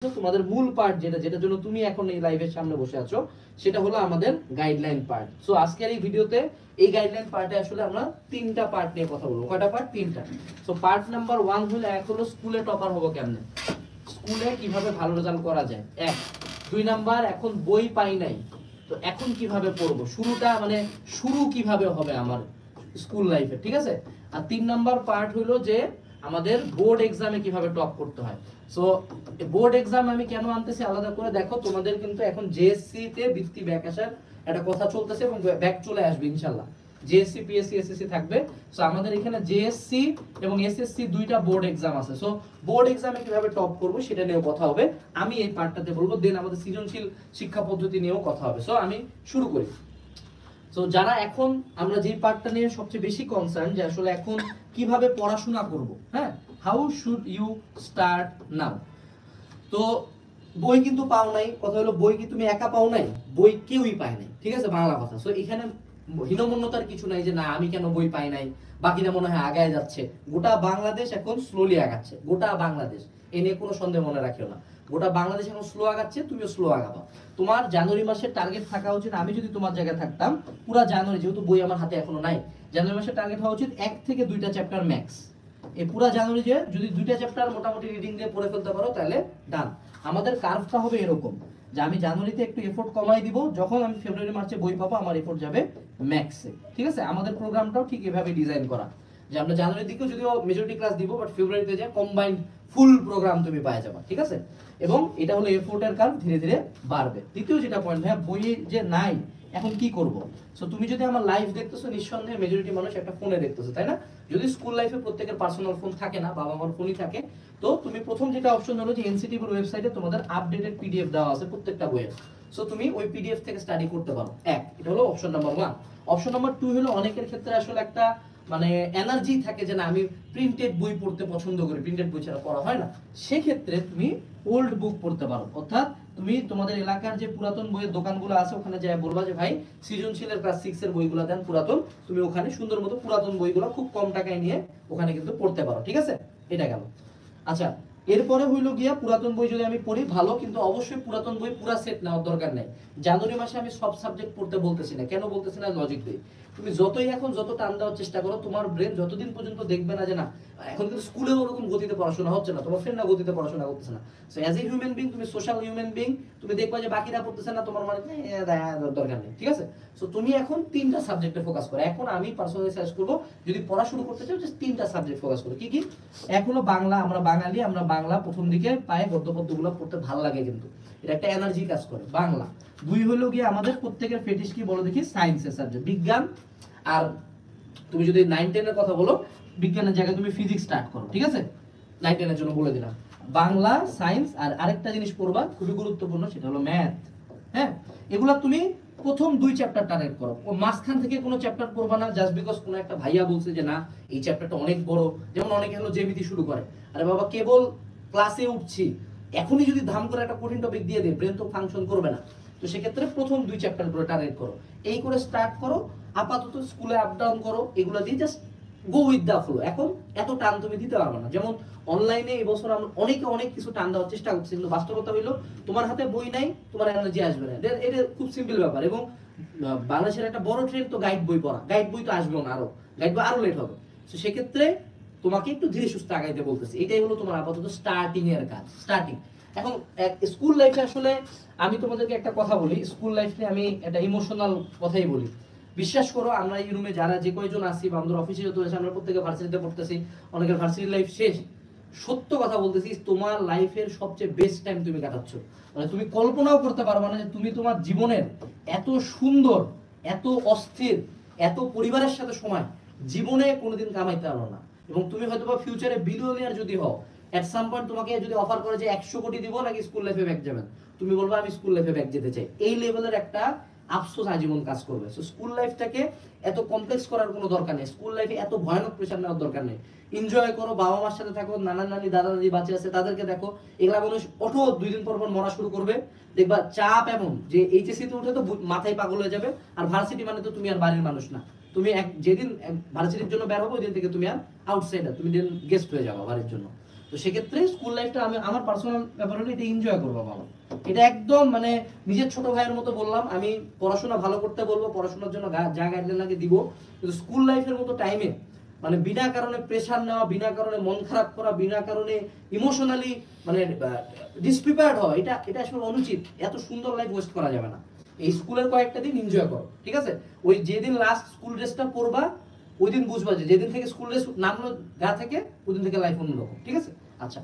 তোমাদের মূল পার্ট যেটার জন্য তুমি এখন এই লাইভের সামনে বসে আছো সেটা হলো আমাদের গাইডলাইন পার্ট। সো আজকের এই ভিডিওতে এই গাইডলাইন পার্টে আসলে আমরা তিনটা পার্ট নিয়ে কথা বলবো। কয়টা পার্ট? তিনটা। সো পার্ট নাম্বার 1 হলো এক হলো স্কুলে টপার হবো কেমনে, স্কুলে কিভাবে ভালো রেজাল্ট করা যায় এক। 2 নাম্বার এখন বই পাই নাই তো এখন কিভাবে পড়বো, শুরু কিভাবে হবে আমার স্কুল লাইফে, ঠিক আছে। আর 3 নাম্বার পার্ট হলো যে আমাদের বোর্ড এক্সামে কিভাবে টপ করতে হয়। সো বোর্ড এক্সাম আমি কেন আনতেছি আলাদা করে, দেখো তোমাদের কিন্তু এখন জেএসসি তে বৃত্তি ব্যাক আসার একটা কথা চলতেছে এবং ব্যাক চলে আসবে ইনশাআল্লাহ। জেএসসি পিএসসি এসএসসি থাকবে। সো আমাদের এখানে জেএসসি এবং এসএসসি দুইটা বোর্ড এক্সাম আছে। সো বোর্ড এক্সামে কিভাবে টপ করব সেটা নিয়েও কথা হবে, আমি এই পার্টটাতে বলবো। দেন আমাদের সৃজনশীল শিক্ষা পদ্ধতি নিয়েও কথা হবে। সো আমি শুরু করি। সো যারা এখন আমরা যে পার্টটা নিয়ে সবচেয়ে বেশি কনসার্ন যে আসলে এখন কিভাবে পড়াশোনা করব, হ্যাঁ, how should you start now. তো বই কিন্তু পাও নাই, কথা হলো বই কি তুমি একা পাও নাই, বই কেউই পায় নাই, ঠিক আছে, বাংলা কথা। সো এখানে হীনমন্যতার কিছু নাই যে না আমি কেন বই পাই নাই, বাকিরা মনে হয় আগায় যাচ্ছে। গোটা বাংলাদেশ এখন স্লোলি আগাচ্ছে, গোটা বাংলাদেশ, এ নিয়ে কোনো সন্দেহ মনে রাখিও না। গোটা বাংলাদেশ এখন স্লো আগাচ্ছে, তুমিও স্লো আগাবা। তোমার জানুয়ারি মাসের টার্গেট থাকা উচিত, আমি যদি তোমার জায়গায় থাকতাম পুরা জানুয়ারি, যেহেতু বই আমার হাতে এখনো নাই, জানুয়ারি মাসের টার্গেট হওয়া উচিত 1 থেকে 2টা চ্যাপ্টার ম্যাক্স। এই পুরা জানুয়ারি যে যদি 2টা চ্যাপ্টার মোটামুটি রিডিং দিয়ে পড়ে ফেলতে পারো তাহলে ডান। আমাদের কার্ভটা হবে এরকম যে আমি জানুয়ারিতে একটু এফোর্ট কমাই দিব, যখন আমি ফেব্রুয়ারি মার্চে বই পাবো আমার এফোর্ট যাবে ম্যাক্সে, ঠিক আছে। আমাদের প্রোগ্রামটাও ঠিক এভাবে ডিজাইন করা যে আমরা জানুয়ারির দিকেও যদিও মেজরিটি ক্লাস দিব, বাট ফেব্রুয়ারিতে যে কম্বাইন্ড ফুল প্রোগ্রাম তুমি পাওয়া যাবে, ঠিক আছে। এবং এটা হলো এফোর্টের কার্ভ, ধীরে ধীরে বাড়বে। দ্বিতীয় যেটা পয়েন্ট, ভাইয়া বইয়ে যে নাই এখন কি করব। সো তুমি যদি আমার লাইভ দেখতেছো, নিঃসন্দেহে মেজরিটি মানুষ একটা ফোনে দেখতেছো, তাই না। যদি স্কুল লাইফে প্রত্যেকের পার্সোনাল ফোন থাকে না, বাবা মার ফোনই থাকে, তো তুমি প্রথম যেটা অপশন হলো যে এনসিটিভির ওয়েবসাইটে তোমাদের আপডেটেড পিডিএফ দেওয়া আছে প্রত্যেকটা বইয়ের। সো তুমি ওই পিডিএফ থেকে স্টাডি করতে পারো, এক। এটা হলো অপশন নাম্বার 1। অপশন নাম্বার 2 হলো অনেকের ক্ষেত্রে আসলে একটা এনার্জি থাকে যে না আমি প্রিন্টেড বই পড়তে পছন্দ করি, প্রিন্টেড বই ছাড়া পড়া হয় না। সেক্ষেত্রে তুমি ওল্ড বুক পড়তে পারো, অর্থাৎ তুমি তোমাদের এলাকার যে পুরাতন বইয়ের দোকানগুলো আছে ওখানে যাই বলবা যে ভাই সৃজনশীলের ক্লাস 6 এর বইগুলো দেন পুরাতন, তুমি ওখানে সুন্দর মতো পুরাতন বইগুলো খুব কম টাকায় নিয়ে ওখানে কিন্তু পড়তে পারো, ঠিক আছে। এটা গেল। আচ্ছা, এরপরে হইলো গিয়া পুরাতন বই যদি আমি পড়ি ভালো, কিন্তু অবশ্যই পুরাতন বই পুরা সেট নেওয়ার দরকার নেই। জানুয়ারি মাসে আমি সব সাবজেক্ট পড়তে বলতেছি না, কেন বলতেছি না লজিক দিই। তুমি যতই এখন যত টান দেওয়ার চেষ্টা করো, তোমার ব্রেন যতদিন পর্যন্ত দেখবে না যে না এখন কিন্তু স্কুলে ওরকম গতিতে পড়াশোনা হচ্ছে না, তোমার ফ্রেন্ডরা গতিতে পড়াশোনা করতেছে না। So as a human being, তুমি সোশ্যাল হিউম্যান বিং, তুমি দেখবা যে বাকিরা পড়তেছে না, তোমার মানে দরকার নেই, ঠিক আছে। সো তুমি এখন 3টা সাবজেক্টে ফোকাস করো। এখন আমি পার্সোনালি সাজেস্ট করবো যদি পড়া শুরু করতে চাও জাস্ট 3টা সাবজেক্ট ফোকাস করো। কি কি? এক হলো বাংলা, আমরা বাঙালি, আমরা বাংলা প্রথম দিকে পায়ে গদ্য পদ্যগুলো পড়তে ভালো লাগে, কিন্তু এটা একটা এনার্জি কাজ করে, বাংলা। 2 হলো গিয়ে আমাদের প্রত্যেকের ফেটিস কি বলো দেখি, সায়েন্সের সাবজেক্ট, বিজ্ঞান। আর তুমি যদি 9-10 এর কথা বলো, বিজ্ঞানের জায়গায় তুমি ফিজিক্স স্টার্ট করো, ঠিক আছে। 9-10 এর জন্য বলে দিলাম বাংলা, সায়েন্স, আর আরেকটা জিনিস পড়বা খুবই গুরুত্বপূর্ণ, সেটা হলো ম্যাথ। হ্যাঁ, এগুলা তুমি প্রথম 2 চ্যাপ্টার টার্গেট করো, ও মাঝখান থেকে কোনো চ্যাপ্টার পড়বা না জাস্ট বিকজ কোনো একটা ভাইয়া বলছে যে না এই চ্যাপ্টারটা অনেক বড়। যেমন অনেকে হলো জ্যামিতি শুরু করে, আরে বাবা কেবল ক্লাসে উঠছি, এখনই যদি ধাম করে একটা কঠিন টপিক দিয়ে দেয় ব্রেন তো ফাংশন করবে না। তো সেক্ষেত্রে প্রথম 2 চ্যাপ্টার করে টার্গেট করো, এই করে স্টার্ট করো। আপাতত স্কুলে আপ ডাউন করো, এগুলো দিয়ে just go with the flow. এখন এত টান তুমি দিতে পারবে না। যেমন অনলাইনে এই বছর আমরা অনেকে অনেক কিছু টান দেওয়ার চেষ্টা করছি, কিন্তু বাস্তবতা হইলো তোমার হাতে বই নাই, তোমার এনার্জি আসবে না। এটা খুব সিম্পল ব্যাপার। এবং বাংলাদেশের একটা বড় ট্রেন্ড তো গাইড বই পড়া, গাইড বই তো আসবেও না, গাইড বই আরো লেট হবে। তো সেক্ষেত্রে তোমাকে একটু ধীরে সুস্থে আগাইতে বলতেছি, এটাই হলো তোমার আপাতত স্টার্টিং এর কাজ, স্টার্টিং। এখন স্কুল লাইফে আসলে আমি তোমাদেরকে একটা কথা বলি, স্কুল লাইফে আমি একটা ইমোশনাল কথাই বলি। বিশ্বাস করো, আমরা এই রুমে যারা যে কয়জন আছি বা আমাদের অফিসে যত আছে, আমরা প্রত্যেকে ভার্সিটিতে পড়তেছি, অনেকের ভার্সিটি লাইফ শেষ। সত্য কথা বলতেছি, তোমার লাইফের সবচেয়ে বেস্ট টাইম তুমি কাটাচ্ছ। মানে তুমি কল্পনাও করতে পারবে না যে তুমি তোমার জীবনের এত সুন্দর, এত অস্থির, এত পরিবারের সাথে সময় জীবনে কোনোদিন কামাইতে পারো না। এবং তুমি হয়তো বা ফিউচারে বিলিয়নিয়ার যদি হও, এট সাম পয়েন্ট তোমাকে যদি অফার করে যে 100 কোটি দিব নাকি স্কুল লাইফে ব্যাক যাবেন, তুমি বলবে আমি স্কুল লাইফে ব্যাক যেতে চাই। এই লেভেলের একটা আফসোস আজীবন কাজ করবে। সো স্কুল লাইফটাকে এত কমপ্লেক্স করার কোনো দরকার নেই, স্কুল লাইফে এত ভয়ানক প্রেশার নেওয়ার দরকার নেই। এনজয় করো, বাবা মার সাথে থাকো, নানা নানি দাদা দাদি বাচ্চা আছে তাদেরকে দেখো। এগুলা মানুষ অটো 2 দিন পর পর মরা শুরু করবে, দেখবা চাপ এমন যে এইচএসসি তে উঠে তো মাথায় পাগল হয়ে যাবে। আর ভার্সিটি মানে তো তুমি আর বাড়ির মানুষ না, তুমি যেদিন ভার্সিটির জন্য বের হবো ওই দিন থেকে তুমি আর আউটসাইডার, তুমি দিন গেস্ট হয়ে যাবো বাড়ির জন্য। তো সেক্ষেত্রে স্কুল লাইফটা আমি আমার পার্সোনাল ব্যাপার হলো এটা এনজয় করবো বাবা, এটা একদম মানে নিজের ছোট ভাইয়ের মতো বললাম। আমি পড়াশোনা ভালো করতে বলবো, পড়াশোনার জন্য যা গাইডলাইন লাগে দিব, কিন্তু স্কুল লাইফের মতো টাইমে মানে বিনা কারণে প্রেশার নেওয়া, বিনা কারণে মন খারাপ করা, বিনা কারণে ইমোশনালি মানে ডিসপ্রিপেয়ার্ড হওয়া, এটা এটা আসলে অনুচিত। এত সুন্দর লাইফ ওয়েস্ট করা যাবে না। এই স্কুলের কয়েকটা দিন এনজয় করো, ঠিক আছে? ওই যেদিন লাস্ট স্কুল ড্রেসটা পরবা ওই দিন বুঝবা যে যেদিন থেকে স্কুল ড্রেস নামলো গা থেকে ওই দিন থেকে লাইফ অন্যরকম, ঠিক আছে? আচ্ছা।